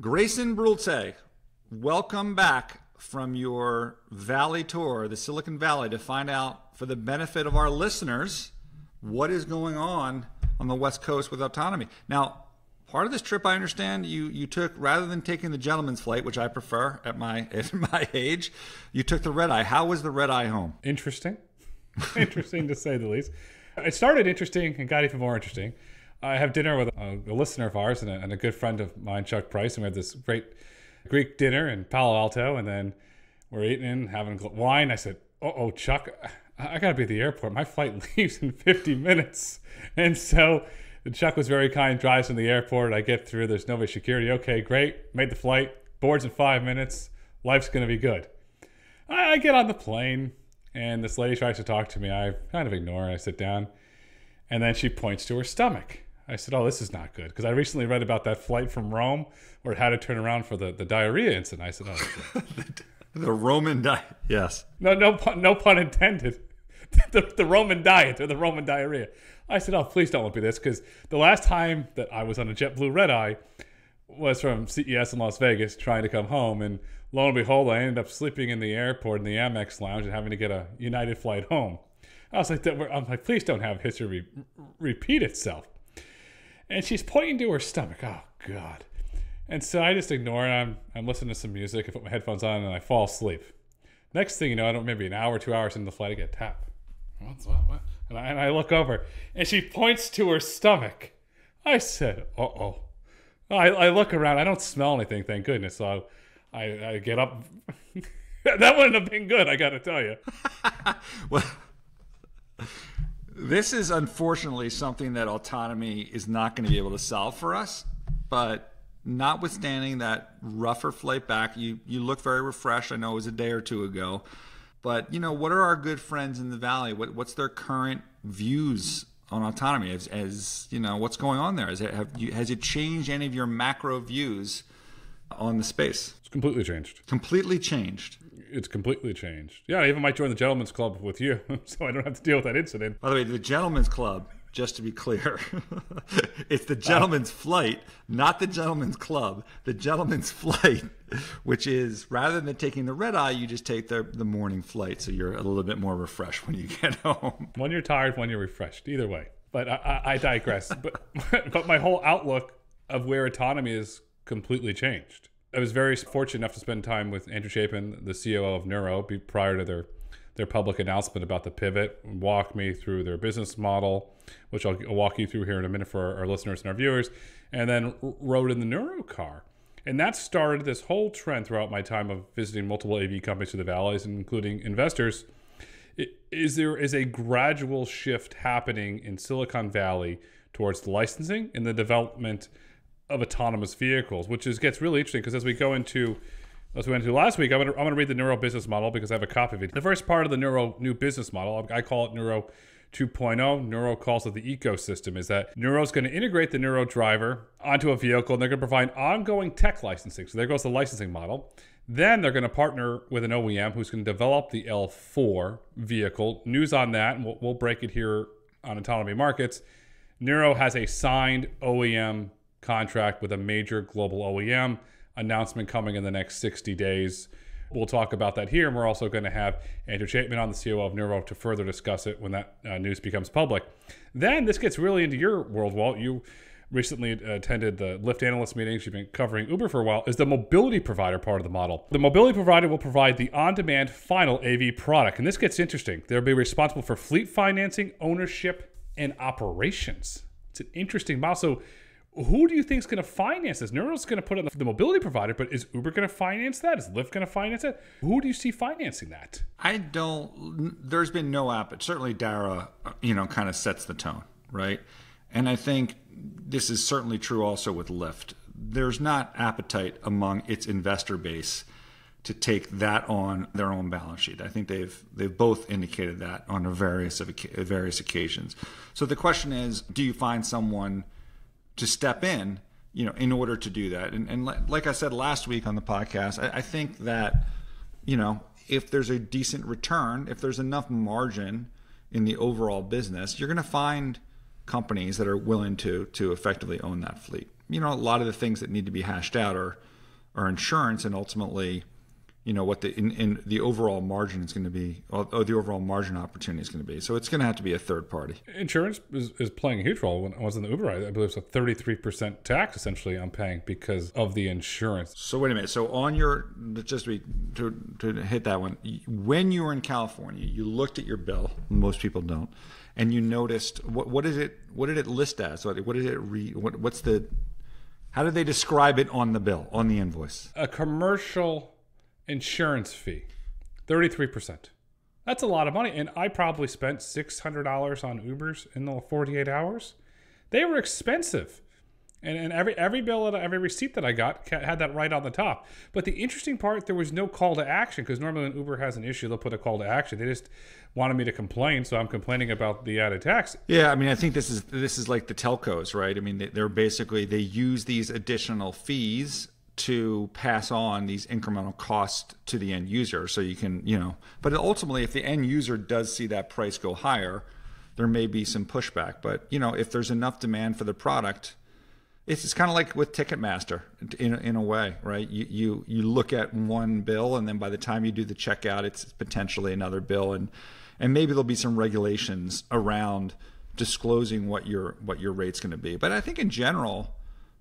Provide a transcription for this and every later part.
Grayson Brulte, welcome back from your Valley tour, the Silicon Valley, to find out, for the benefit of our listeners, what is going on the West Coast with autonomy. Now, part of this trip, I understand, you took, rather than taking the gentleman's flight, which I prefer at my age, you took the red eye. How was the red eye home? Interesting. Interesting to say the least. It started interesting and got even more interesting. I have dinner with a listener of ours and a good friend of mine, Chuck Price, and we had this great Greek dinner in Palo Alto, and then we're eating and having wine. I said, "Oh, Chuck, I got to be at the airport. My flight leaves in 50 minutes." And so Chuck was very kind, drives from the airport. I get through. There's nobody security. Okay, great. Made the flight. Boards in 5 minutes. Life's going to be good. I get on the plane, and this lady tries to talk to me. I kind of ignore her. I sit down, and then she points to her stomach. I said, "Oh, this is not good," because I recently read about that flight from Rome where it had to turn around for the diarrhea incident. I said, "Oh, the Roman diet." Yes. No pun intended. the Roman diet or the Roman diarrhea. I said, "Oh, please don't let me this," because the last time that I was on a JetBlue red eye was from CES in Las Vegas, trying to come home, and lo and behold, I ended up sleeping in the airport in the Amex lounge and having to get a United flight home. I was like, please don't have history repeat itself. And she's pointing to her stomach. Oh, God. And so I just ignore it. I'm listening to some music. I put my headphones on and I fall asleep. Next thing you know, I don't maybe an hour, 2 hours into the flight, I get a tap. What? And I look over and she points to her stomach. I said, uh-oh. I look around. I don't smell anything, thank goodness. So I get up. That wouldn't have been good, I got to tell you. Well, this is unfortunately something that autonomy is not going to be able to solve for us. But notwithstanding that rougher flight back, you look very refreshed. I know it was a day or two ago. But, what are our good friends in the Valley? What's their current views on autonomy? As what's going on there? Has it changed any of your macro views on the space? It's completely changed. Completely changed. It's completely changed. Yeah, I even might join the Gentlemen's Club with you, so I don't have to deal with that incident. By the way, the Gentlemen's Club, just to be clear, it's the Gentlemen's Flight, not the Gentlemen's Club. The Gentlemen's Flight, which is, rather than taking the red eye, you just take the morning flight, so you're a little bit more refreshed when you get home. When you're tired, when you're refreshed, either way. But I digress. but my whole outlook of where autonomy is completely changed. I was very fortunate enough to spend time with Andrew Chapin, the COO of Nuro, prior to their public announcement about the pivot, walk me through their business model, which I'll walk you through here in a minute for our listeners and our viewers, and then rode in the Nuro car. And that started this whole trend throughout my time of visiting multiple AV companies through the valleys, including investors. There is a gradual shift happening in Silicon Valley towards the licensing and the development of autonomous vehicles, which gets really interesting because as we went into last week, I'm going to read the Nuro business model because I have a copy of it. The first part of the Nuro new business model, I call it Nuro 2.0. Nuro calls it the ecosystem, is that Nuro's going to integrate the Nuro driver onto a vehicle and they're going to provide ongoing tech licensing. So there goes the licensing model. Then they're going to partner with an OEM who's going to develop the L4 vehicle. News on that, and we'll break it here on Autonomy Markets. Nuro has a signed OEM contract with a major global OEM. Announcement coming in the next 60 days. We'll talk about that here, and we're also going to have Andrew Chapin on, the COO of Nuro, to further discuss it when that news becomes public. Then this gets really into your world, Walt. You recently attended the Lyft analyst meetings. You've been covering Uber for a while. Is the mobility provider part of the model? The mobility provider will provide the on-demand final AV product, and this gets interesting. They'll be responsible for fleet financing, ownership, and operations. It's an interesting model. So who do you think is going to finance this? Nuro's going to put it on the mobility provider, but is Uber going to finance that? Is Lyft going to finance it? Who do you see financing that? There's been no app. Certainly Dara, kind of sets the tone, right? And I think this is certainly true also with Lyft. There's not appetite among its investor base to take that on their own balance sheet. I think they've both indicated that on various occasions. So the question is, do you find someone to step in, in order to do that? And like I said last week on the podcast, I think that, if there's a decent return, if there's enough margin in the overall business, you're going to find companies that are willing to effectively own that fleet. a lot of the things that need to be hashed out are insurance, and ultimately, what in the overall margin is going to be, or the overall margin opportunity is going to be. So it's going to have to be a third party. Insurance is playing a huge role. When I was in the Uber ride, I believe it's a 33% tax essentially I'm paying because of the insurance. So wait a minute. So on your, just to hit that one, when you were in California, you looked at your bill. Most people don't, and you noticed what did it list as? What did it read? How did they describe it on the bill, on the invoice? A commercial insurance fee, 33%. That's a lot of money. And I probably spent $600 on Ubers in the 48 hours. They were expensive. And every bill, every receipt that I got had that right on the top. But the interesting part, there was no call to action, because normally when Uber has an issue, they'll put a call to action. They just wanted me to complain, so I'm complaining about the added tax. Yeah, I mean, I think this is like the telcos, right? I mean, they're basically, they use these additional fees to pass on these incremental costs to the end user. So you can, but ultimately, if the end user does see that price go higher, there may be some pushback. But, if there's enough demand for the product, it's kind of like with Ticketmaster in a way, right? You look at one bill, and then by the time you do the checkout, it's potentially another bill, and maybe there'll be some regulations around disclosing what your rate's going to be. But I think in general,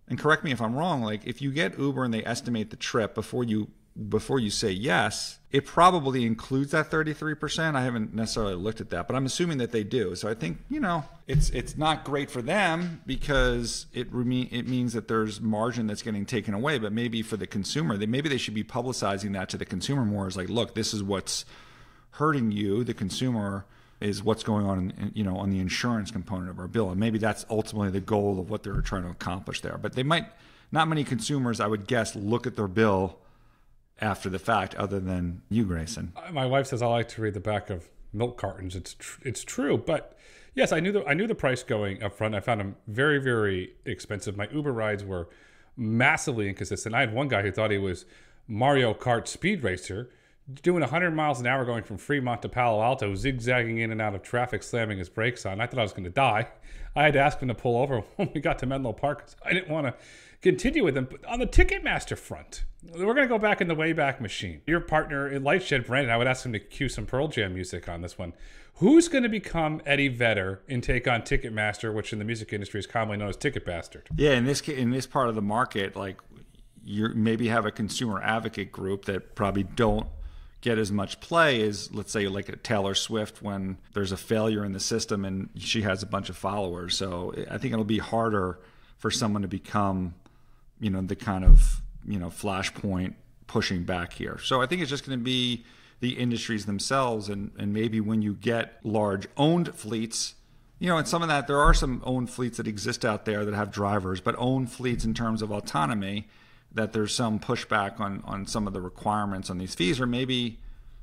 and correct me if I'm wrong, like if you get Uber and they estimate the trip before you say yes, it probably includes that 33%. I haven't necessarily looked at that, but I'm assuming that they do. So I think, it's not great for them, because it means that there's margin that's getting taken away. But maybe for the consumer, maybe they should be publicizing that to the consumer more, as like, look, this is what's hurting you, the consumer, is what's going on on the insurance component of our bill. And maybe that's ultimately the goal of what they're trying to accomplish there. But not many consumers, I would guess, look at their bill after the fact, other than you, Grayson. My wife says I like to read the back of milk cartons. It's true, but yes, I knew the price going up front. I found them very, very expensive. My Uber rides were massively inconsistent. I had one guy who thought he was Mario Kart Speed Racer, doing 100 miles an hour going from Fremont to Palo Alto, zigzagging in and out of traffic, slamming his brakes on. I thought I was going to die. I had to ask him to pull over when we got to Menlo Park, because I didn't want to continue with him. But on the Ticketmaster front, we're going to go back in the Wayback Machine. Your partner in Lightshed, Brandon, I would ask him to cue some Pearl Jam music on this one. Who's going to become Eddie Vedder and take on Ticketmaster, which in the music industry is commonly known as Ticket Bastard? Yeah, in this part of the market, like, you maybe have a consumer advocate group that probably don't get as much play as, let's say, like a Taylor Swift, when there's a failure in the system and she has a bunch of followers. So I think it'll be harder for someone to become, the kind of, flashpoint pushing back here. So I think it's just going to be the industries themselves, and maybe when you get large owned fleets, and some of that, there are some owned fleets that exist out there that have drivers, but owned fleets in terms of autonomy, that there's some pushback on some of the requirements on these fees, or maybe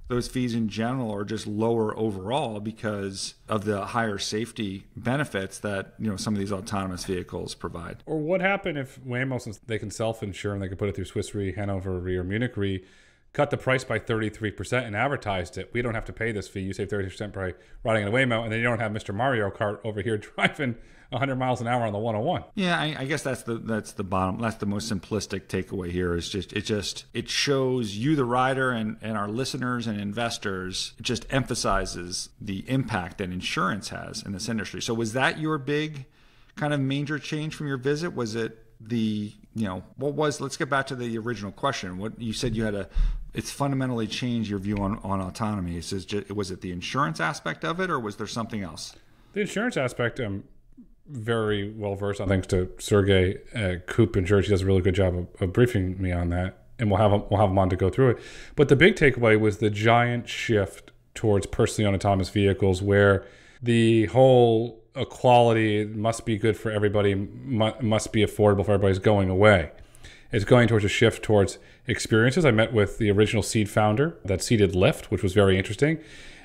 those fees in general are just lower overall because of the higher safety benefits that some of these autonomous vehicles provide. Or what happened if Waymo, since they can self-insure and they can put it through Swiss Re, Hanover Re, or Munich Re, cut the price by 33% and advertised it? We don't have to pay this fee. You save 30% by riding in a Waymo, and then you don't have Mr. Mario Kart over here driving 100 miles an hour on the 101. Yeah, I guess that's the most simplistic takeaway here. Is it shows you, the rider, and our listeners and investors. It just emphasizes the impact that insurance has in this industry. So was that your big kind of major change from your visit? Was it let's get back to the original question. What you said, it's fundamentally changed your view on autonomy. Was it the insurance aspect of it, or was there something else? The insurance aspect, very well versed on, thanks to Sergey Koop in Jersey. He does a really good job of briefing me on that, and we'll have him on to go through it. But the big takeaway was the giant shift towards personally owned autonomous vehicles, where the whole equality must be good for everybody, must be affordable for everybody, is going away. It's going towards a shift towards experiences. I met with the original seed founder that seeded Lyft, which was very interesting.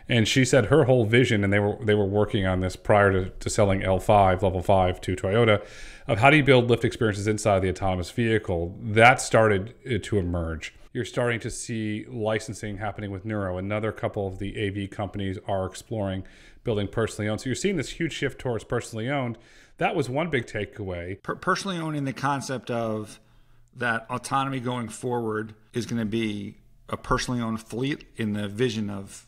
And she said her whole vision, and they were working on this prior to selling L5, level 5 to Toyota, of how do you build Lyft experiences inside the autonomous vehicle. That started to emerge. You're starting to see licensing happening with Nuro. Another couple of the AV companies are exploring building personally owned. So you're seeing this huge shift towards personally owned. That was one big takeaway. Personally owned in the concept of that autonomy going forward is going to be a personally owned fleet in the vision of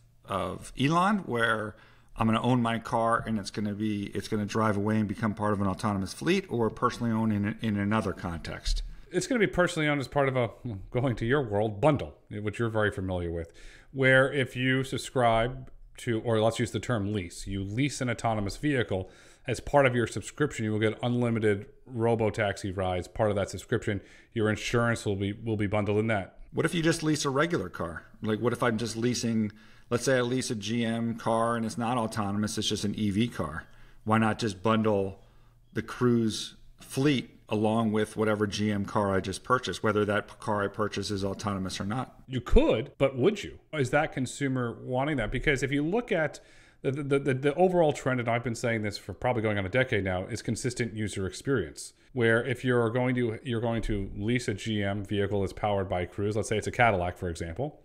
Elon, where I'm going to own my car and it's going to drive away and become part of an autonomous fleet, or personally owned in another context. It's going to be personally owned as part of a, going to your world, bundle, which you're very familiar with, where if you subscribe to, or let's use the term lease, you lease an autonomous vehicle. As part of your subscription, you will get unlimited robo-taxi rides. Part of that subscription, your insurance will be bundled in that. What if you just lease a regular car? Like, what if I'm just leasing, let's say I lease a GM car and it's not autonomous, it's just an EV car. Why not just bundle the Cruise fleet along with whatever GM car I just purchased, whether that car I purchase is autonomous or not? You could, but would you? Is that consumer wanting that? Because if you look at the overall trend, and I've been saying this for probably going on a decade now, is consistent user experience. Where if you're going to lease a GM vehicle that's powered by Cruise, let's say it's a Cadillac, for example,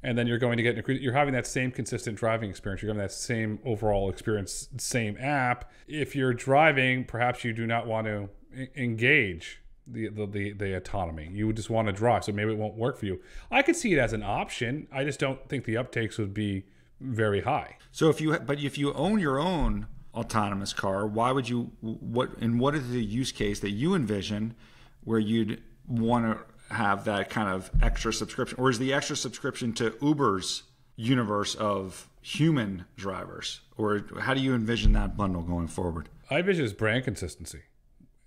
and then you're going to get you're having that same consistent driving experience. You're having that same overall experience, same app. If you're driving, perhaps you do not want to engage the autonomy. You would just want to drive, so maybe it won't work for you. I could see it as an option. I just don't think the uptakes would be very high. So if you own your own autonomous car, why would you, what is the use case that you envision where you'd want to have that kind of extra subscription? Or is the extra subscription to Uber's universe of human drivers? Or how do you envision that bundle going forward? I envision as brand consistency.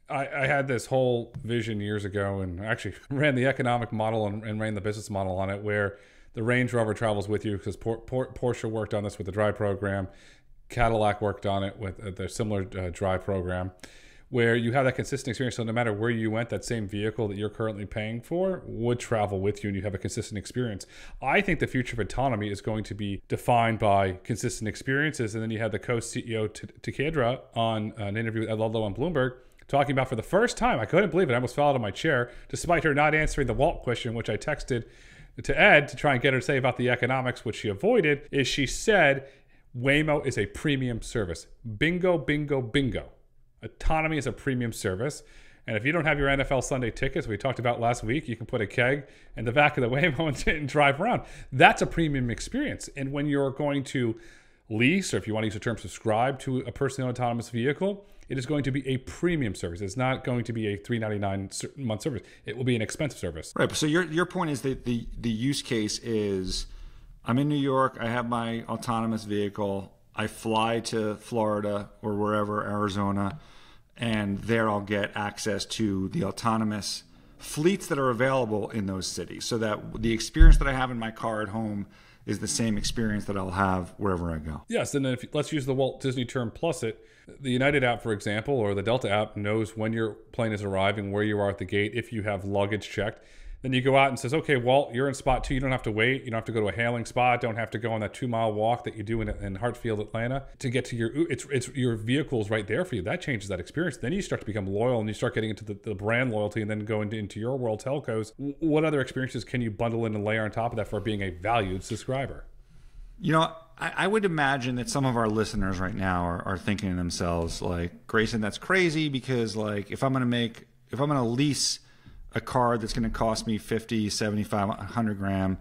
I had this whole vision years ago, and actually ran the economic model and ran the business model on it, where the Range Rover travels with you, because Porsche worked on this with the Drive program. Cadillac worked on it with the similar Drive program, where you have that consistent experience. So no matter where you went, that same vehicle that you're currently paying for would travel with you, and you have a consistent experience. I think the future of autonomy is going to be defined by consistent experiences. And then you had the co-CEO Takeda on an interview with Ed Ludlow on Bloomberg, talking about, for the first time, I couldn't believe it, I almost fell out of my chair, despite her not answering the Walt question, which I texted to Ed to try and get her to say about the economics, which she avoided, is she said Waymo is a premium service. Bingo, bingo, bingo. Autonomy is a premium service. And if you don't have your NFL Sunday tickets, we talked about last week, you can put a keg in the back of the Waymo and drive around. That's a premium experience. And when you're going to lease, or if you want to use the term subscribe to a personal autonomous vehicle, it is going to be a premium service. It's not going to be a $399 month service. It will be an expensive service. Right. So your point is that the use case is, I'm in New York, I have my autonomous vehicle, I fly to Florida or wherever, Arizona, and there I'll get access to the autonomous fleets that are available in those cities, so that the experience that I have in my car at home is the same experience that I'll have wherever I go. Yes, and then let's use the Walt Disney term plus it. The United app, for example, or the Delta app knows when your plane is arriving, where you are at the gate, if you have luggage checked. Then you go out and says, okay, Walt, you're in spot 2. You don't have to wait. You don't have to go to a hailing spot. Don't have to go on that 2-mile walk that you do in Hartfield, Atlanta, to get to it's your vehicle's right there for you. That changes that experience. Then you start to become loyal, and you start getting into the brand loyalty, and then go into your world telcos. What other experiences can you bundle in and layer on top of that for being a valued subscriber? You know, I would imagine that some of our listeners right now are thinking to themselves, like, Grayson, that's crazy, because like if I'm going to lease a car that's going to cost me 50, 75, 100 grand,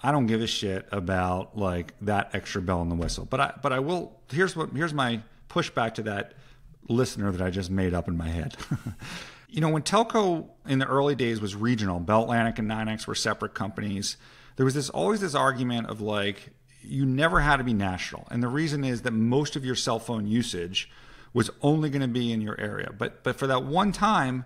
I don't give a shit about like that extra bell in the whistle. But I will. Here's my pushback to that listener that I just made up in my head. You know, when telco in the early days was regional, Bell Atlantic and NYNEX were separate companies. There was always this argument of like, you never had to be national. And the reason is that most of your cell phone usage was only going to be in your area. But for that one time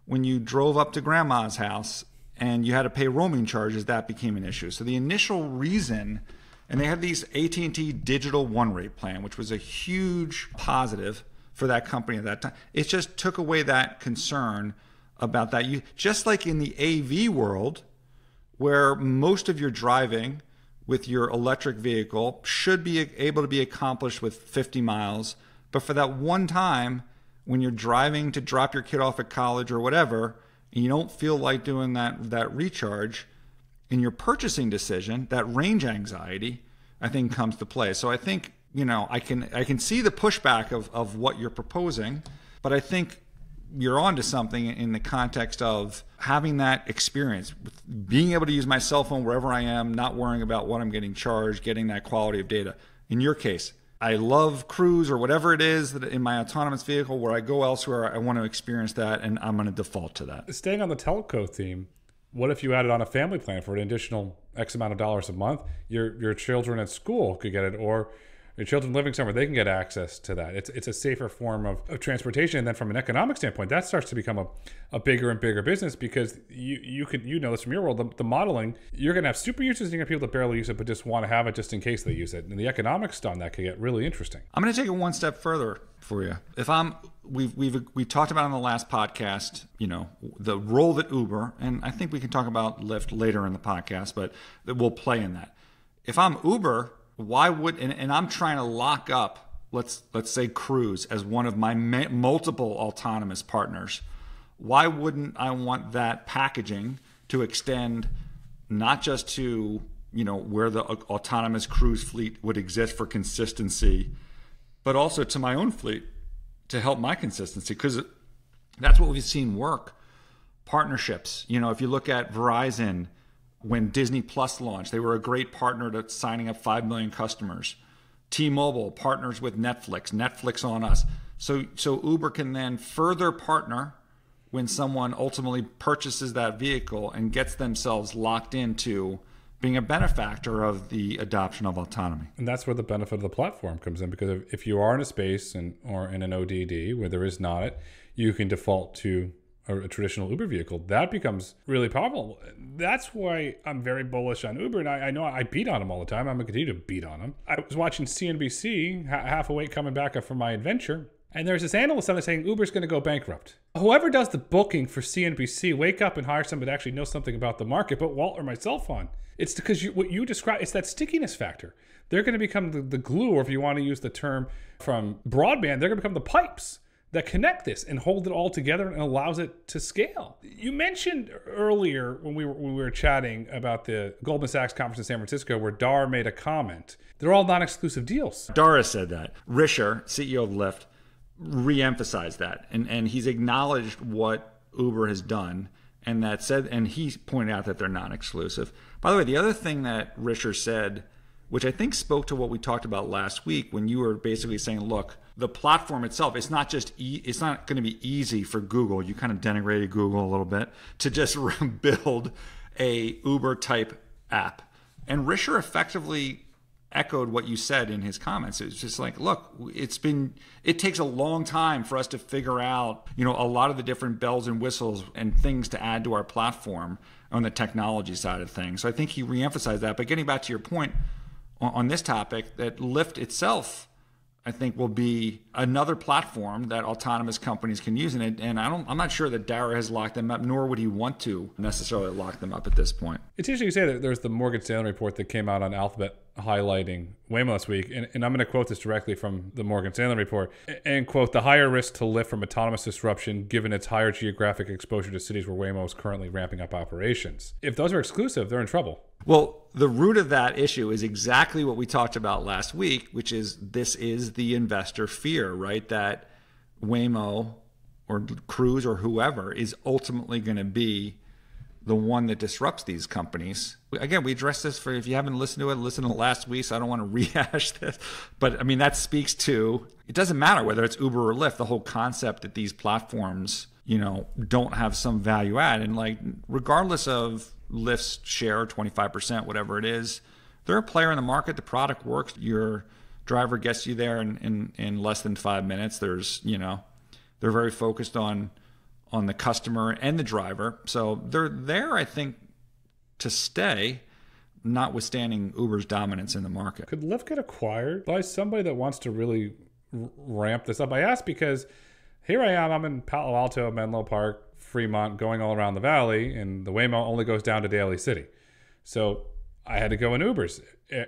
when you drove up to grandma's house and you had to pay roaming charges, that became an issue. So the initial reason, and they had these AT&T digital one rate plan, which was a huge positive for that company at that time. It just took away that concern about that. Just like in the AV world, where most of your driving with your electric vehicle should be able to be accomplished with 50 miles. But for that one time when you're driving to drop your kid off at college or whatever, and you don't feel like doing that recharge, in your purchasing decision, that range anxiety, I think, comes to play. So I think, I can see the pushback of what you're proposing, but I think you're onto something in the context of having that experience, being able to use my cell phone wherever I am, not worrying about what I'm getting charged, getting that quality of data. In your case, I love cruise or whatever it is that in my autonomous vehicle where I go elsewhere, I want to experience that, and I'm going to default to that. Staying on the telco theme, what if you added on a family plan for an additional X amount of dollars a month? Your children at school could get it, or your children living somewhere, they can get access to that. It's a safer form of transportation. And then from an economic standpoint, that starts to become a bigger and bigger business, because you know this from your world, the modeling, you're going to have super users and you're going to have people that barely use it but just want to have it just in case they use it. And the economics on that could get really interesting. I'm going to take it one step further for you. If we talked about on the last podcast, the role that Uber, and I think we can talk about Lyft later in the podcast, but that will play in that. If I'm Uber, why would, and I'm trying to lock up, let's say Cruise as one of my multiple autonomous partners, why wouldn't I want that packaging to extend not just to, where the autonomous cruise fleet would exist for consistency, but also to my own fleet to help my consistency? Because that's what we've seen work. Partnerships, if you look at Verizon, when Disney Plus launched, they were a great partner to signing up 5 million customers. T-Mobile partners with Netflix on us. So Uber can then further partner when someone ultimately purchases that vehicle and gets themselves locked into being a benefactor of the adoption of autonomy. And that's where the benefit of the platform comes in, because if you are in a space or in an ODD where there is not it, you can default to a traditional Uber vehicle. That becomes really powerful. That's why I'm very bullish on Uber. And I know I beat on them all the time. I'm going to continue to beat on them. I was watching CNBC, half awake coming back from my adventure, and there's this analyst on it saying Uber's going to go bankrupt. Whoever does the booking for CNBC, wake up and hire somebody that actually knows something about the market, but Walt or myself on. It's because what you describe, it's that stickiness factor. They're going to become the glue, or if you want to use the term from broadband, they're going to become the pipes that connect this and hold it all together and allows it to scale. You mentioned earlier when we were chatting about the Goldman Sachs conference in San Francisco where Dar made a comment. They're all non-exclusive deals. Dara said that. Rideshare, CEO of Lyft, re-emphasized that. And he's acknowledged what Uber has done, and he pointed out that they're non-exclusive. By the way, the other thing that Rideshare said, which I think spoke to what we talked about last week when you were basically saying, look, the platform itself, it's not going to be easy for Google. You kind of denigrated Google a little bit to just build a Uber type app. And Risher effectively echoed what you said in his comments. It was just like, look, it takes a long time for us to figure out, a lot of the different bells and whistles and things to add to our platform on the technology side of things. So I think he reemphasized that. But getting back to your point on this topic, that Lyft itself, I think, will be another platform that autonomous companies can use. And I'm not sure that Dara has locked them up, nor would he want to necessarily lock them up at this point. It's interesting you say that. There's the Morgan Stanley report that came out on Alphabet highlighting Waymo this week. And I'm going to quote this directly from the Morgan Stanley report. And quote, the higher risk to Lyft from autonomous disruption given its higher geographic exposure to cities where Waymo is currently ramping up operations. If those are exclusive, they're in trouble. Well, the root of that issue is exactly what we talked about last week, which is this is the investor fear, right? That Waymo or Cruise or whoever is ultimately going to be the one that disrupts these companies. Again, we addressed this if you haven't listened to it, listen to last week, so I don't want to rehash this. But I mean, that speaks to, it doesn't matter whether it's Uber or Lyft, the whole concept that these platforms, don't have some value add. And like, regardless of Lyft's share, 25%, whatever it is, they're a player in the market. The product works. Your driver gets you there in less than 5 minutes. There's, they're very focused on the customer and the driver. So they're there, I think, to stay, notwithstanding Uber's dominance in the market. Could Lyft get acquired by somebody that wants to really ramp this up? I ask because here I am. I'm in Palo Alto, Menlo Park, Fremont, going all around the valley, and the Waymo only goes down to Daly City. So I had to go in Ubers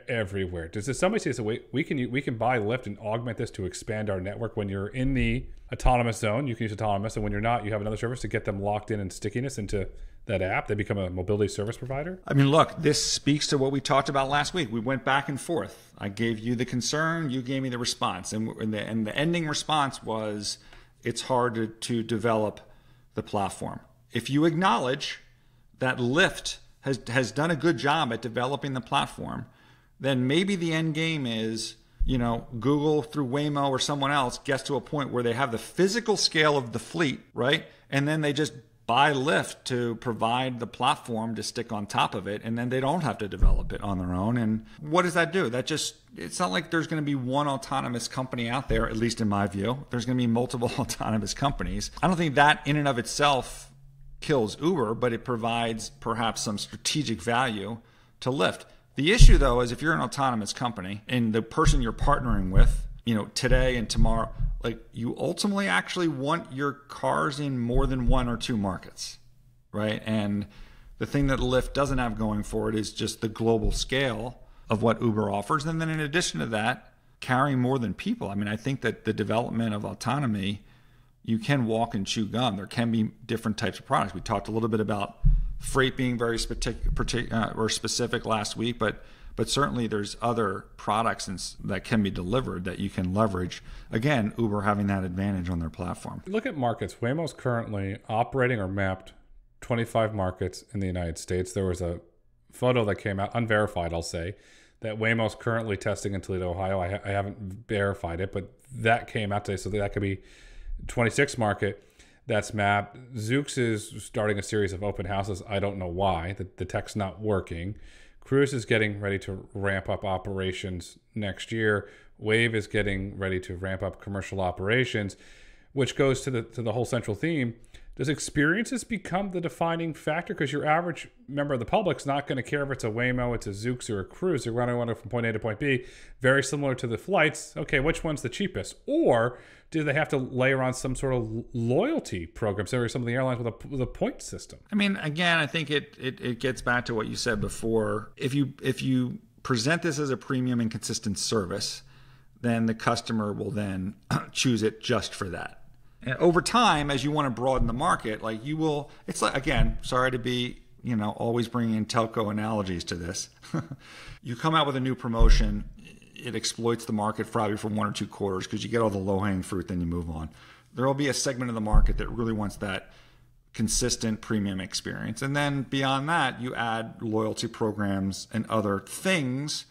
everywhere. Does somebody say, so we can buy Lyft and augment this to expand our network? When you're in the autonomous zone, you can use autonomous, and when you're not, you have another service to get them locked in and stickiness into that app? They become a mobility service provider? I mean, look, this speaks to what we talked about last week. We went back and forth. I gave you the concern, you gave me the response. And the ending response was, it's hard to develop the platform. If you acknowledge that Lyft has done a good job at developing the platform, then maybe the end game is, Google through Waymo or someone else gets to a point where they have the physical scale of the fleet, right? And then they just buy Lyft to provide the platform to stick on top of it, and then they don't have to develop it on their own. And what does that do? It's not like there's going to be one autonomous company out there, at least in my view. There's going to be multiple autonomous companies. I don't think that in and of itself kills Uber, but it provides perhaps some strategic value to Lyft. The issue, though, is if you're an autonomous company and the person you're partnering with, today and tomorrow, like, you ultimately actually want your cars in more than one or two markets, right? And the thing that Lyft doesn't have going for it is just the global scale of what Uber offers. And then in addition to that, carrying more than people. I mean, I think that the development of autonomy, you can walk and chew gum. There can be different types of products. We talked a little bit about freight being very specific last week, but certainly there's other products that can be delivered that you can leverage. Again, Uber having that advantage on their platform. Look at markets. Waymo's currently operating or mapped 25 markets in the United States. There was a photo that came out, unverified, I'll say, that Waymo's currently testing in Toledo, Ohio. I haven't verified it, but that came out today, so that could be 26 market that's mapped. Zoox is starting a series of open houses. I don't know why. The tech's not working. Cruise is getting ready to ramp up operations next year. Wave is getting ready to ramp up commercial operations, which goes to the whole central theme. Does experiences become the defining factor? Because your average member of the public's not going to care if it's a Waymo, it's a Zoox, or a Cruise. They're going to want to go from point A to point B. Very similar to the flights. Okay, which one's the cheapest? Or do they have to layer on some sort of loyalty program? So some of the airlines with a point system. I mean, again, I think it gets back to what you said before. If you present this as a premium and consistent service, then the customer will then choose it just for that. And over time, as you want to broaden the market, like you will, it's like, again, sorry to be, always bringing in telco analogies to this. You come out with a new promotion, it exploits the market probably for 1 or 2 quarters because you get all the low-hanging fruit, then you move on. There will be a segment of the market that really wants that consistent premium experience. And then beyond that, you add loyalty programs and other things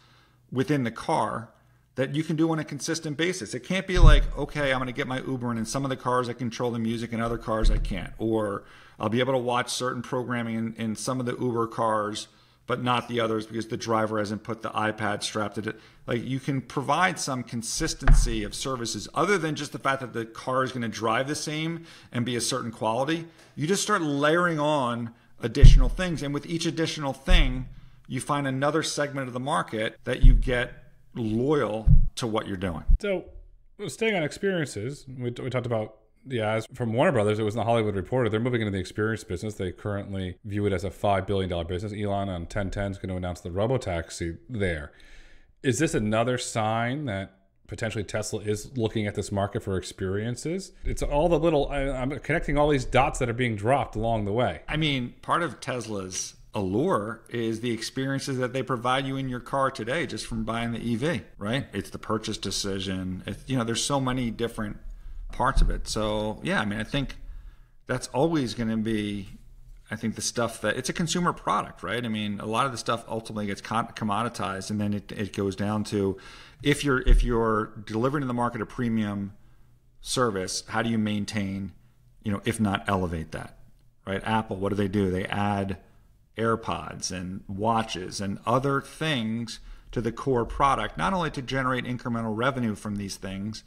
within the car that you can do on a consistent basis. It can't be like, okay, I'm going to get my Uber and in some of the cars I control the music and other cars I can't. Or I'll be able to watch certain programming in some of the Uber cars, but not the others because the driver hasn't put the iPad strapped to it. Like, you can provide some consistency of services other than just the fact that the car is going to drive the same and be a certain quality. You just start layering on additional things. And with each additional thing, you find another segment of the market that you get loyal to what you're doing. So, staying on experiences, we talked about the ads from Warner Brothers. It was in the Hollywood Reporter. They're moving into the experience business. They currently view it as a $5 billion business. Elon on 10/10 is going to announce the robotaxi there. Is this another sign that potentially Tesla is looking at this market for experiences? It's all the little, I'm connecting all these dots that are being dropped along the way. I mean, part of Tesla's allure is the experiences that they provide you in your car today just from buying the EV, right? It's the purchase decision. There's so many different parts of it. So yeah, I mean, I think that's always going to be, the stuff that it's a consumer product, right? I mean, a lot of the stuff ultimately gets commoditized, and then it goes down to if you're delivering to the market a premium service, how do you maintain, if not elevate that, right? Apple, what do? They add AirPods and watches and other things to the core product, not only to generate incremental revenue from these things,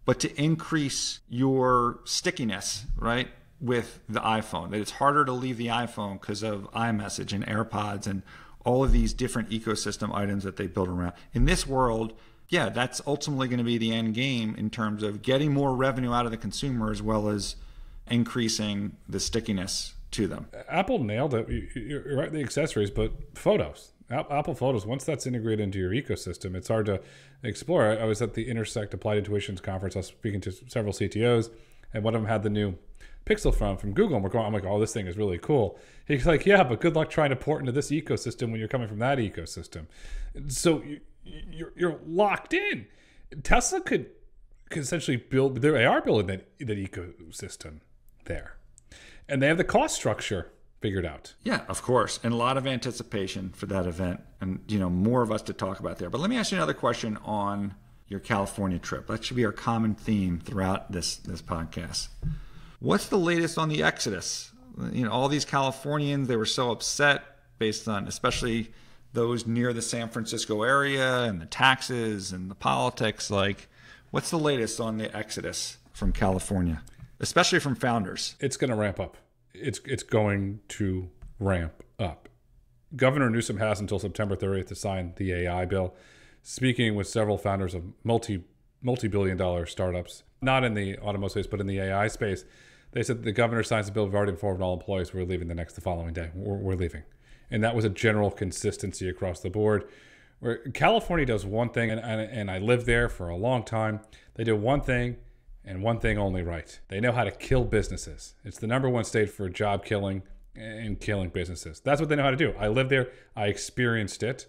but to increase your stickiness, right, with the iPhone. That it's harder to leave the iPhone because of iMessage and AirPods and all of these different ecosystem items that they build around. In this world, yeah, that's ultimately going to be the end game in terms of getting more revenue out of the consumer as well as increasing the stickiness to them. Apple nailed it. You're right, the accessories, but photos. Apple Photos, once that's integrated into your ecosystem, it's hard to explore. I was at the Intersect Applied Intuitions conference. I was speaking to several CTOs, and one of them had the new Pixel phone from Google. And I'm like, oh, this thing is really cool. He's like, yeah, but good luck trying to port into this ecosystem when you're coming from that ecosystem. So you're locked in. Tesla could essentially they are building that ecosystem there. And they have the cost structure figured out. Yeah, of course. And a lot of anticipation for that event. And, more of us to talk about there. But let me ask you another question on your California trip. That should be our common theme throughout this podcast. What's the latest on the exodus? All these Californians, they were so upset based on, especially those near the San Francisco area and the taxes and the politics. Like, what's the latest on the exodus from California, especially from founders? It's going to ramp up. It's going to ramp up. Governor Newsom has until September 30th to sign the AI bill. Speaking with several founders of multi-billion-dollar startups, not in the automotive space, but in the AI space, they said the governor signs the bill. We've already informed all employees we're leaving the following day. We're leaving. And that was a general consistency across the board. Where California does one thing, and I lived there for a long time. They do one thing and one thing only right. They know how to kill businesses. It's the number one state for job killing and killing businesses. That's what they know how to do. I lived there. I experienced it.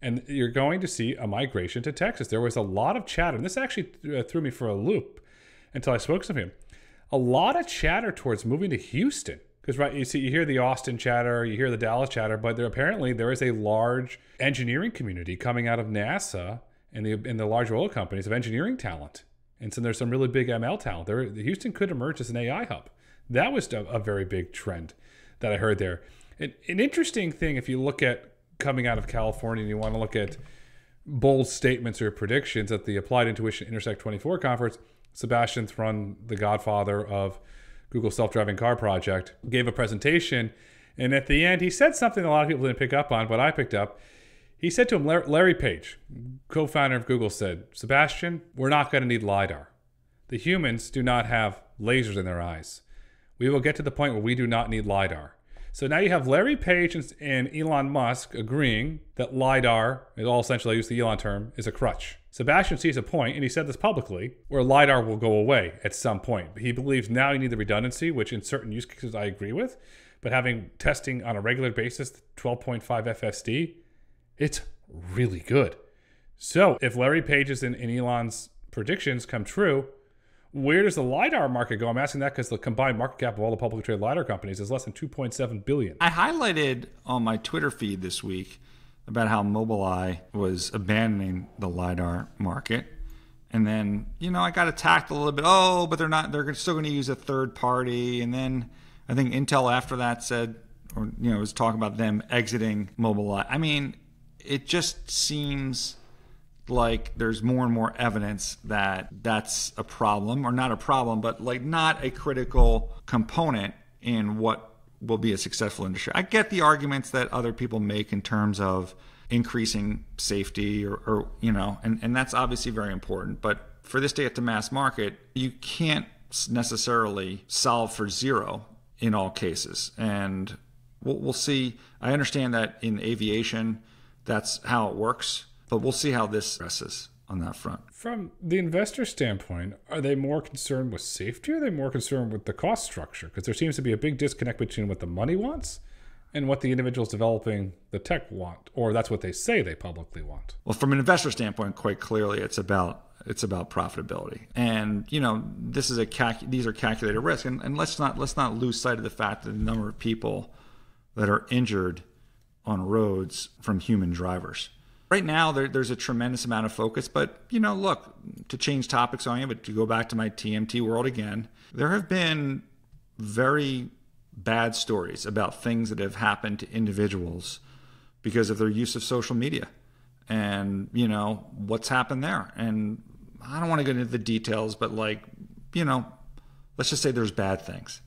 And you're going to see a migration to Texas. There was a lot of chatter, and this actually threw me for a loop until I spoke to him. A lot of chatter towards moving to Houston. Because you hear the Austin chatter, you hear the Dallas chatter, but there is a large engineering community coming out of NASA and the large oil companies of engineering talent. And so there's some really big ML talent. Houston could emerge as an AI hub. That was a very big trend that I heard there. An interesting thing, if you look at coming out of California and you want to look at bold statements or predictions at the Applied Intuition Intersect 24 conference, Sebastian Thrun, the godfather of Google's self-driving car project, gave a presentation. And at the end, he said something a lot of people didn't pick up on, but I picked up. He said to him, Larry Page, co-founder of Google, said, Sebastian, we're not going to need LiDAR. The humans do not have lasers in their eyes. We will get to the point where we do not need LiDAR. So now you have Larry Page and Elon Musk agreeing that LiDAR, essentially I use the Elon term, is a crutch. Sebastian sees a point, and he said this publicly, where LiDAR will go away at some point. He believes now you need the redundancy, which in certain use cases I agree with, but having testing on a regular basis, 12.5 FSD, it's really good. So if Larry Page's and Elon's predictions come true, where does the LiDAR market go? I'm asking that because the combined market cap of all the publicly traded LiDAR companies is less than $2.7 billion. I highlighted on my Twitter feed this week about how Mobileye was abandoning the LiDAR market. And then, I got attacked a little bit. Oh, but they're still going to use a third party. And then I think Intel after that said, was talking about them exiting Mobileye. I mean, it just seems like there's more and more evidence that that's a problem, or not a problem, but like not a critical component in what will be a successful industry. I get the arguments that other people make in terms of increasing safety or and that's obviously very important. But for this to get to mass market, you can't necessarily solve for zero in all cases. And we'll see. I understand that in aviation, that's how it works, but we'll see how this progresses on that front. From the investor standpoint, are they more concerned with safety, or are they more concerned with the cost structure? Because there seems to be a big disconnect between what the money wants and what the individuals developing the tech want, or that's what they say they publicly want. Well, from an investor standpoint, quite clearly, it's about profitability, and these are calculated risks, and let's not lose sight of the fact that the number of people that are injured on roads from human drivers. Right now, there's a tremendous amount of focus, but, look, to change topics on you, but to go back to my TMT world again, there have been very bad stories about things that have happened to individuals because of their use of social media and, what's happened there. And I don't want to get into the details, but let's just say there's bad things.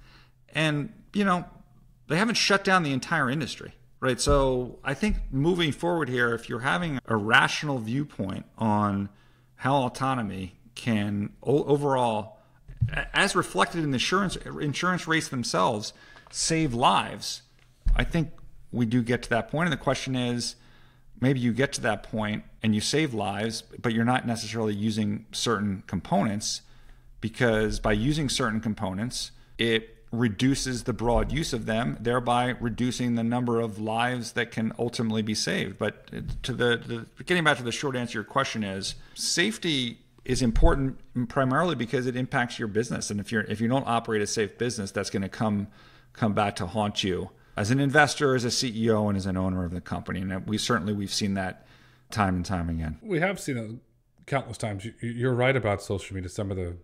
And, they haven't shut down the entire industry. Right. So I think moving forward here, if you're having a rational viewpoint on how autonomy can overall, as reflected in the insurance rates themselves, save lives, I think we do get to that point. And the question is, maybe you get to that point and you save lives, but you're not necessarily using certain components, because by using certain components, it reduces the broad use of them, thereby reducing the number of lives that can ultimately be saved. But getting back to the short answer to your question is, safety is important primarily because it impacts your business. And if you don't operate a safe business, that's going to come back to haunt you as an investor, as a CEO, and as an owner of the company. And we've seen that time and time again. We have seen it countless times. You're right about social media. Some of the,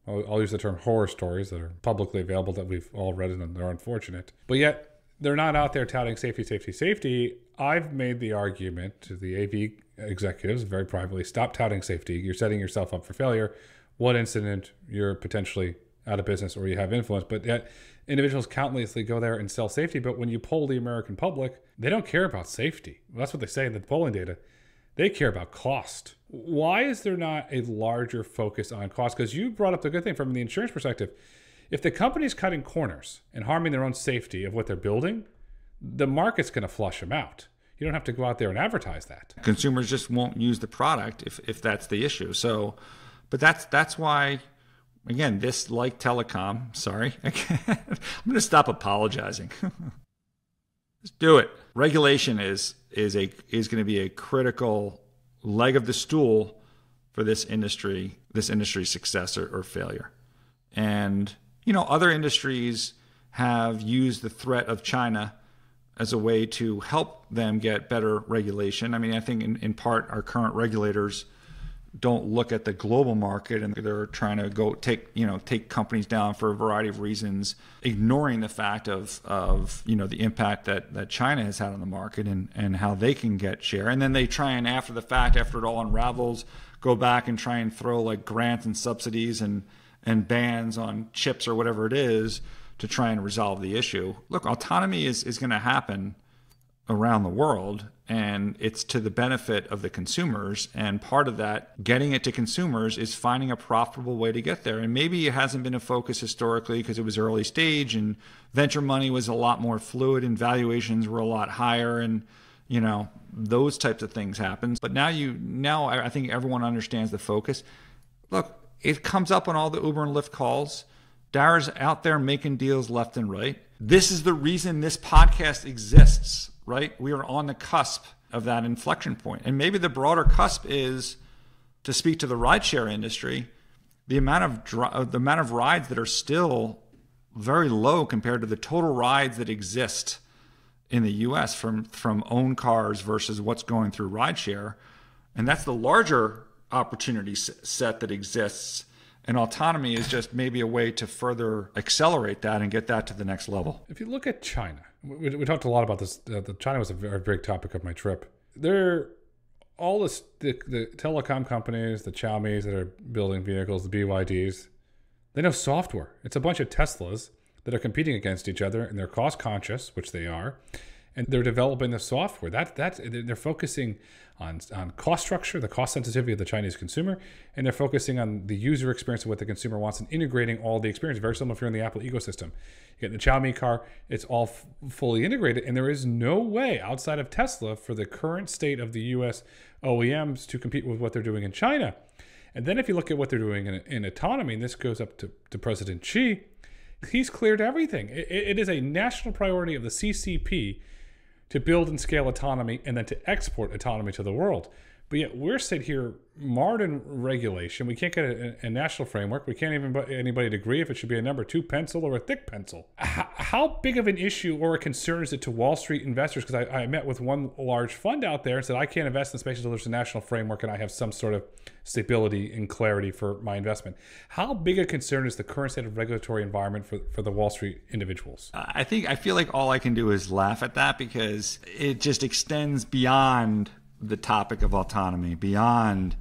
I'll use the term horror stories that are publicly available that we've all read, and they're unfortunate. But yet they're not out there touting safety, safety, safety. I've made the argument to the AV executives very privately, stop touting safety. You're setting yourself up for failure. One incident, you're potentially out of business or you have influence. But yet individuals countlessly go there and sell safety. But when you poll the American public, they don't care about safety. Well, that's what they say in the polling data. They care about cost. Why is there not a larger focus on cost? Because you brought up the good thing from the insurance perspective. If the company's cutting corners and harming their own safety of what they're building, the market's going to flush them out. You don't have to go out there and advertise that. Consumers just won't use the product if that's the issue. So, but that's why, again, this, like telecom, sorry, I'm going to stop apologizing. Just do it. Regulation is going to be a critical leg of the stool for this industry's success or failure. And, other industries have used the threat of China as a way to help them get better regulation. I mean, I think in part our current regulators don't look at the global market, and they're trying to go take companies down for a variety of reasons, ignoring the fact of the impact that China has had on the market and how they can get share. And then they try and, after the fact, after it all unravels, go back and try and throw like grants and subsidies and bans on chips or whatever it is to try and resolve the issue. Look, autonomy is going to happen around the world, and it's to the benefit of the consumers. And part of that, getting it to consumers, is finding a profitable way to get there. And maybe it hasn't been a focus historically because it was early stage and venture money was a lot more fluid and valuations were a lot higher, and those types of things happen. But now I think everyone understands the focus. Look, it comes up on all the Uber and Lyft calls. Dara's out there making deals left and right. This is the reason this podcast exists, right? We are on the cusp of that inflection point. And maybe the broader cusp is, to speak to the rideshare industry, the amount of rides that are still very low compared to the total rides that exist in the US from owned cars versus what's going through rideshare. And that's the larger opportunity set that exists. And autonomy is just maybe a way to further accelerate that and get that to the next level. If you look at China, we talked a lot about this. China was a very big topic of my trip. All the telecom companies, the Xiaomis that are building vehicles, the BYDs, they know software. It's a bunch of Teslas that are competing against each other, and they're cost conscious, which they are, and they're developing the software. They're focusing on cost structure, the cost sensitivity of the Chinese consumer, and they're focusing on the user experience of what the consumer wants and integrating all the experience. Very similar if you're in the Apple ecosystem. You get the Xiaomi car, it's all fully integrated, and there is no way outside of Tesla for the current state of the US OEMs to compete with what they're doing in China. And then if you look at what they're doing in autonomy, and this goes up to President Xi, he's cleared everything. It is a national priority of the CCP to build and scale autonomy and then to export autonomy to the world. But yet we're sitting here marred in regulation. We can't get a national framework. We can't even get anybody to agree if it should be a number 2 pencil or a thick pencil. How big of an issue or a concern is it to Wall Street investors? Because I met with one large fund out there and said, I can't invest in space until there's a national framework and I have some sort of stability and clarity for my investment. How big a concern is the current state of regulatory environment for the Wall Street individuals? I feel like all I can do is laugh at that because it just extends beyond the topic of autonomy, beyond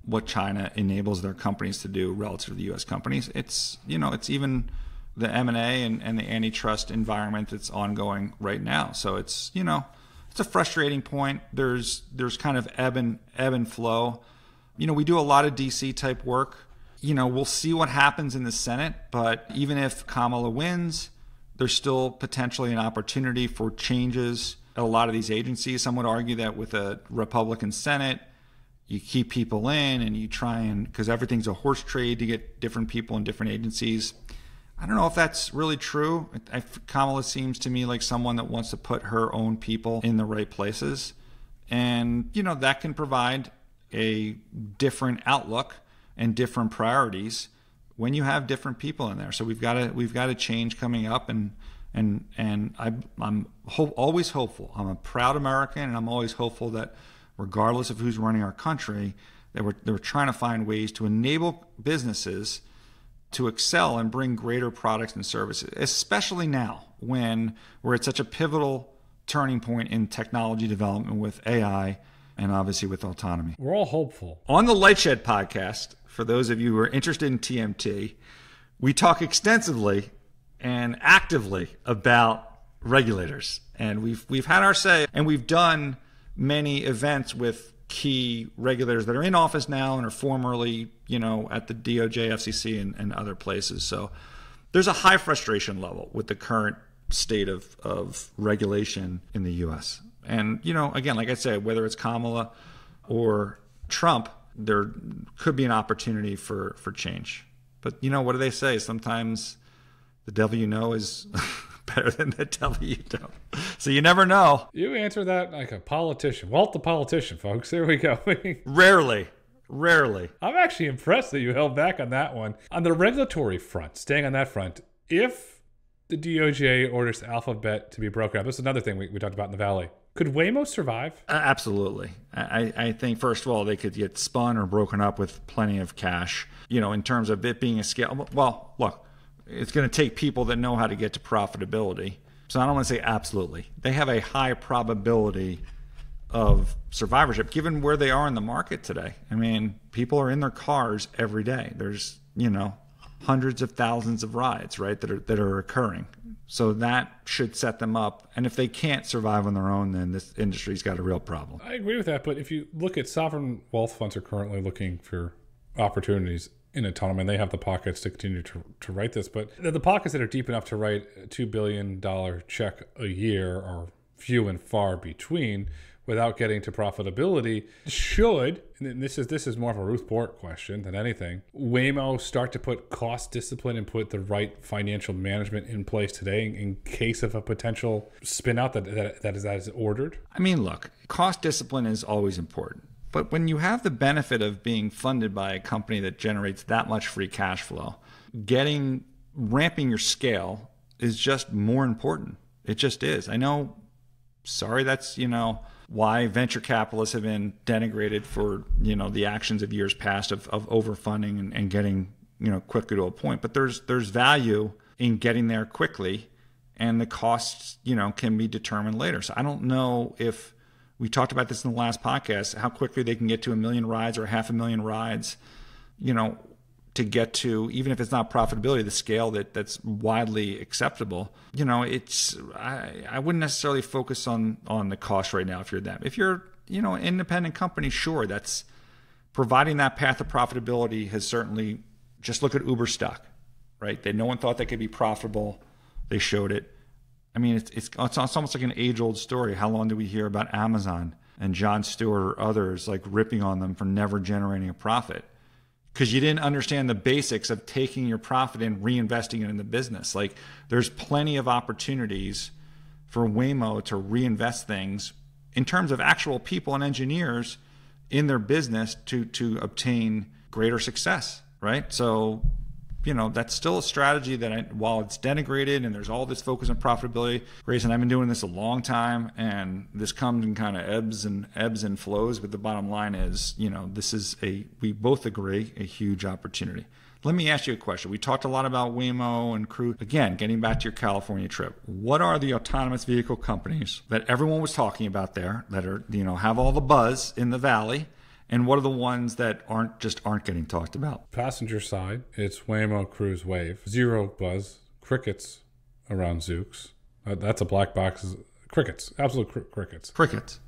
what China enables their companies to do relative to the U.S. companies. It's even the M&A and the antitrust environment that's ongoing right now. So it's a frustrating point. There's kind of ebb and flow. We do a lot of DC type work. We'll see what happens in the Senate, but even if Kamala wins, there's still potentially an opportunity for changes at a lot of these agencies. Some would argue that with a Republican Senate, you keep people in and you try and, because everything's a horse trade to get different people in different agencies. I don't know if that's really true. Kamala seems to me like someone that wants to put her own people in the right places. And, that can provide a different outlook and different priorities when you have different people in there. So we've got a change coming up, and I'm always hopeful. I'm a proud American, and I'm always hopeful that regardless of who's running our country, that we're trying to find ways to enable businesses to excel and bring greater products and services, especially now when we're at such a pivotal turning point in technology development with AI and obviously with autonomy. We're all hopeful. On the Lightshed podcast, for those of you who are interested in TMT, we talk extensively and actively about regulators. And we've had our say, and we've done many events with key regulators that are in office now and are formerly, at the DOJ, FCC, and other places. So there's a high frustration level with the current state of regulation in the U.S. And, again, like I said, whether it's Kamala or Trump, there could be an opportunity for change. But, what do they say? Sometimes the devil you know is better than the devil you don't. So you never know. You answer that like a politician. Walt the politician, folks. Here we go. Rarely. I'm actually impressed that you held back on that one. On the regulatory front, staying on that front, if the DOJ orders Alphabet to be broken up, this is another thing we talked about in the Valley. Could Waymo survive? Absolutely. I think, first of all, they could get spun or broken up with plenty of cash. In terms of it being a scale. Well, look, it's going to take people that know how to get to profitability. So I don't want to say absolutely. They have a high probability of survivorship given where they are in the market today. I mean, people are in their cars every day. There's, hundreds of thousands of rides, right, that are occurring. So that should set them up. And if they can't survive on their own, then this industry's got a real problem. I agree with that. But if you look at sovereign wealth funds are currently looking for opportunities in autonomy, and they have the pockets to continue to write this. But the pockets that are deep enough to write a $2 billion check a year are few and far between without getting to profitability. Should, and this is more of a Ruth Bort question than anything, Waymo start to put cost discipline and put the right financial management in place today in case of a potential spin out that is ordered? I mean, look, cost discipline is always important. But when you have the benefit of being funded by a company that generates that much free cash flow, ramping your scale is just more important. It just is. I know, sorry, that's, why venture capitalists have been denigrated for, the actions of years past of overfunding and getting, quickly to a point. But there's value in getting there quickly, and the costs, can be determined later. So I don't know if we talked about this in the last podcast, how quickly they can get to 1 million rides or 500,000 rides, to get to, even if it's not profitability, the scale that's widely acceptable. I wouldn't necessarily focus on the cost right now if you're them. If you're, an independent company, sure, that's providing that path of profitability has certainly, just look at Uber stock, right? No one thought they could be profitable. They showed it. I mean, it's almost like an age-old story. How long do we hear about Amazon and Jon Stewart or others like ripping on them for never generating a profit? Because you didn't understand the basics of taking your profit and reinvesting it in the business. Like, there's plenty of opportunities for Waymo to reinvest things in terms of actual people and engineers in their business to obtain greater success, right? So, that's still a strategy that while it's denigrated and there's all this focus on profitability, Grayson, I've been doing this a long time, and this comes in kind of ebbs and flows. But the bottom line is, this is we both agree, a huge opportunity. Let me ask you a question. We talked a lot about Waymo and Cruise. Again, getting back to your California trip, what are the autonomous vehicle companies that everyone was talking about there that are, have all the buzz in the Valley? And what are the ones that aren't getting talked about? Passenger side, it's Waymo, Cruise, Wave. Zero buzz. Crickets around Zoox. That's a black box. Crickets. Absolute crickets. Crickets.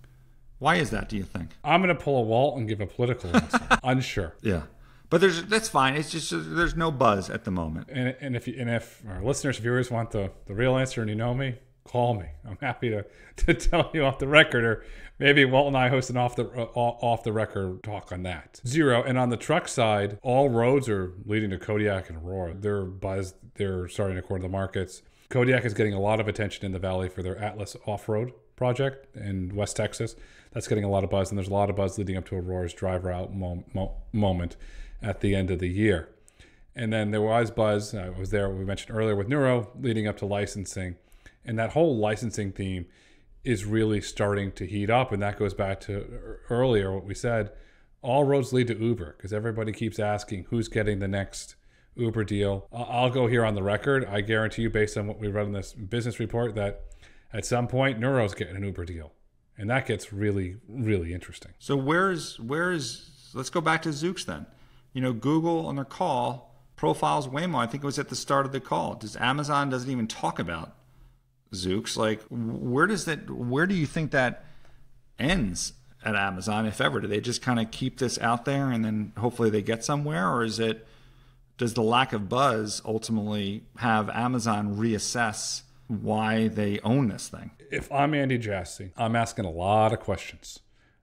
Why is that, do you think? I'm going to pull a Walt and give a political answer. Unsure. Yeah. But that's fine. It's just there's no buzz at the moment. And if our listeners, viewers want the real answer, and you know me, call me. I'm happy to tell you off the record, or maybe Walt and I host an off the record talk on that. Zero. And on the truck side, all roads are leading to Kodiak and Aurora. They're buzzed. They're starting to corner the markets. Kodiak is getting a lot of attention in the Valley for their Atlas off-road project in West Texas. That's getting a lot of buzz, and there's a lot of buzz leading up to Aurora's driver out moment at the end of the year. And then there was buzz, I was there, we mentioned earlier, with Nuro leading up to licensing. And that whole licensing theme is really starting to heat up. And that goes back to earlier what we said. All roads lead to Uber, because everybody keeps asking who's getting the next Uber deal. I'll go here on the record. I guarantee you, based on what we read in this business report, that at some point Nuro's getting an Uber deal. And that gets really, really interesting. So where's let's go back to Zoox then. You know, Google on their call profiles Waymo. I think it was at the start of the call. Amazon doesn't even talk about Zoox. Like, where do you think that ends at Amazon, if ever? Do they just kind of keep this out there and then hopefully they get somewhere? Or does the lack of buzz ultimately have Amazon reassess why they own this thing? If I'm Andy Jassy, I'm asking a lot of questions.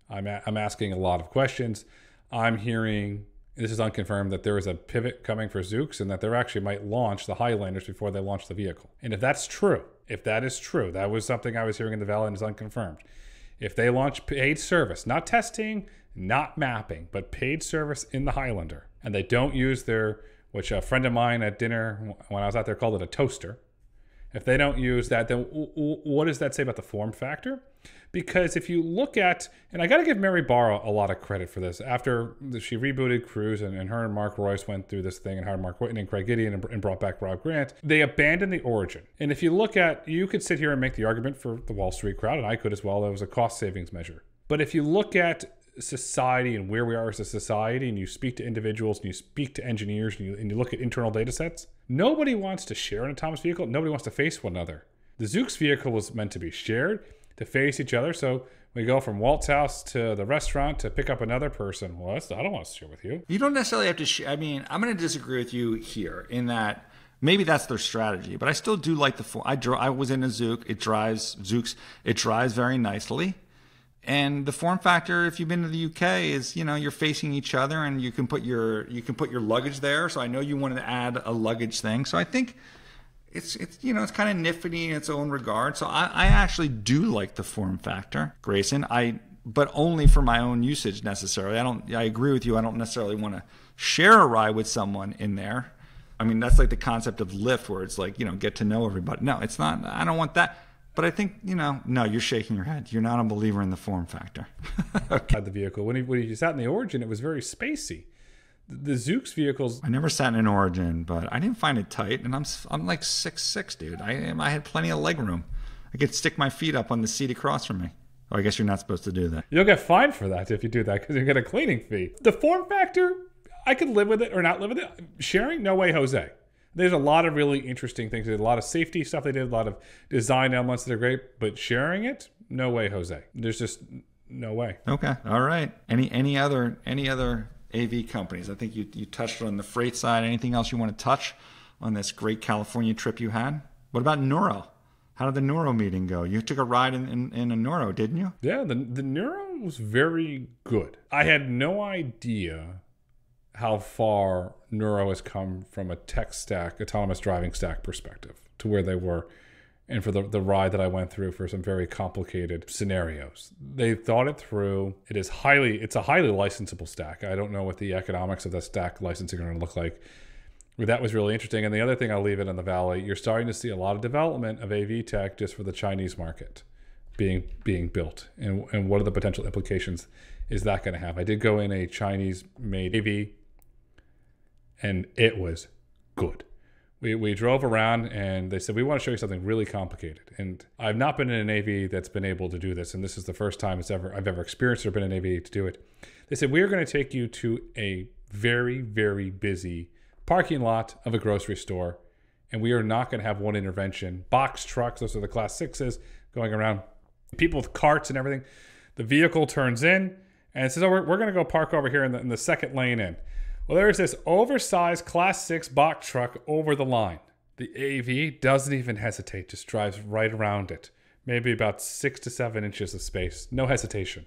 I'm asking a lot of questions. I'm hearing, this is unconfirmed, that there is a pivot coming for Zoox and that they actually might launch the Highlanders before they launch the vehicle. And if that is true, that was something I was hearing in the Valley and is unconfirmed. If they launch paid service, not testing, not mapping, but paid service in the Highlander, and they don't use their, which a friend of mine at dinner when I was out there called it a toaster. If they don't use that, then what does that say about the form factor? Because if you look at, and I got to give Mary Barra a lot of credit for this. After she rebooted Cruise and her and Mark Royce went through this thing and hired Mark Whitten and Craig Gideon and brought back Rob Grant, they abandoned the origin. And if you look at, you could sit here and make the argument for the Wall Street crowd, and I could as well, that was a cost savings measure. But if you look at society and where we are as a society, and you speak to individuals and you speak to engineers and you look at internal data sets, nobody wants to share an autonomous vehicle. Nobody wants to face one another. The Zoox vehicle was meant to be shared, to face each other. So we go from Walt's house to the restaurant to pick up another person. Well, I don't want to share with you. You don't necessarily have to share. I mean, I'm going to disagree with you here in that maybe that's their strategy, but I still do like I was in a Zoox. It drives very nicely. And the form factor, if you've been to the UK, is, you know, you're facing each other and you can put your luggage there. So I know you wanted to add a luggage thing. So I think it's you know, it's kind of nifty in its own regard. So I actually do like the form factor, Grayson. But only for my own usage necessarily. I agree with you. I don't necessarily want to share a ride with someone in there. I mean, that's like the concept of Lyft, where it's like, you know, get to know everybody. No, it's not. I don't want that. But I think, you know, no, you're shaking your head. You're not a believer in the form factor. Okay. The vehicle. When you sat in the Origin, it was very spacey. The Zoox vehicles. I never sat in an Origin, but I didn't find it tight. And I'm like 6'6", dude. I had plenty of leg room. I could stick my feet up on the seat across from me. Oh, I guess you're not supposed to do that. You'll get fined for that if you do that, because you get a cleaning fee. The form factor, I could live with it or not live with it. Sharing, no way, Jose. There's a lot of really interesting things. They did a lot of safety stuff. They did a lot of design elements that are great. But sharing it, no way, Jose. There's just no way. Okay. All right. Any other AV companies? I think you touched on the freight side. Anything else you want to touch on this great California trip you had? What about Nuro? How did the Nuro meeting go? You took a ride in a Nuro, didn't you? Yeah, the Nuro was very good. I had no idea how far Nuro has come from a tech stack, autonomous driving stack perspective to where they were, and for the ride that I went through for some very complicated scenarios. They thought it through. It's a highly licensable stack. I don't know what the economics of that stack licensing are going to look like. But that was really interesting. And the other thing I'll leave it in the Valley, you're starting to see a lot of development of AV tech just for the Chinese market being built. And what are the potential implications is that going to have? I did go in a Chinese-made AV, and it was good. We drove around and they said, we want to show you something really complicated. And I've not been in an AV that's been able to do this. And this is the first time I've ever experienced or been in an AV to do it. They said, we are going to take you to a very, very busy parking lot of a grocery store. And we are not going to have one intervention. Box trucks, those are the class 6s going around. People with carts and everything. The vehicle turns in and it says, oh, we're going to go park over here in the second lane in. Well, there's this oversized class 6 box truck over the line. The AV doesn't even hesitate, just drives right around it. Maybe about 6 to 7 inches of space. No hesitation.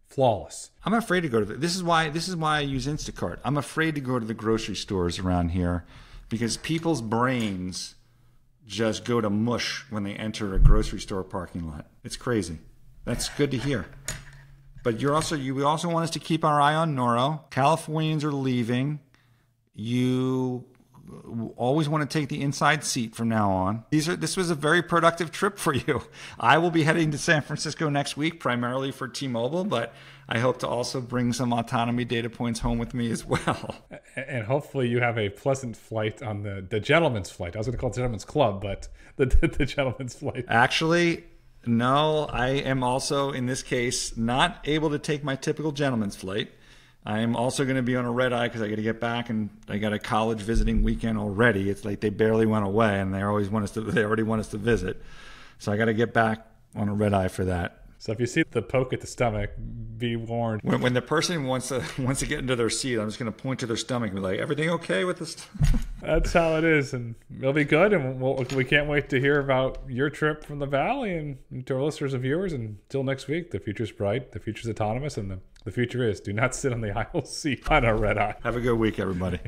Flawless. I'm afraid to go to this is why I use Instacart. I'm afraid to go to the grocery stores around here because people's brains just go to mush when they enter a grocery store parking lot. It's crazy. That's good to hear. But you also want us to keep our eye on Nuro. Californians are leaving. You always want to take the inside seat from now on. This was a very productive trip for you. I will be heading to San Francisco next week, primarily for T-Mobile, but I hope to also bring some autonomy data points home with me as well. And hopefully you have a pleasant flight on the gentleman's flight. I was going to call it Gentleman's Club, but the gentleman's flight. Actually, no, I am also, in this case, not able to take my typical gentleman's flight. I am also going to be on a red eye because I got to get back, and I got a college visiting weekend already. It's like they barely went away, and they already want us to visit. So I got to get back on a red eye for that. So if you see the poke at the stomach, be warned. When the person wants to get into their seat, I'm just going to point to their stomach and be like, "Everything okay with this?" That's how it is, and it'll be good. And we can't wait to hear about your trip from the Valley, and to our listeners and viewers. And until next week, the future's bright, the future's autonomous, and the future is do not sit on the aisle seat on a red eye. Have a good week, everybody.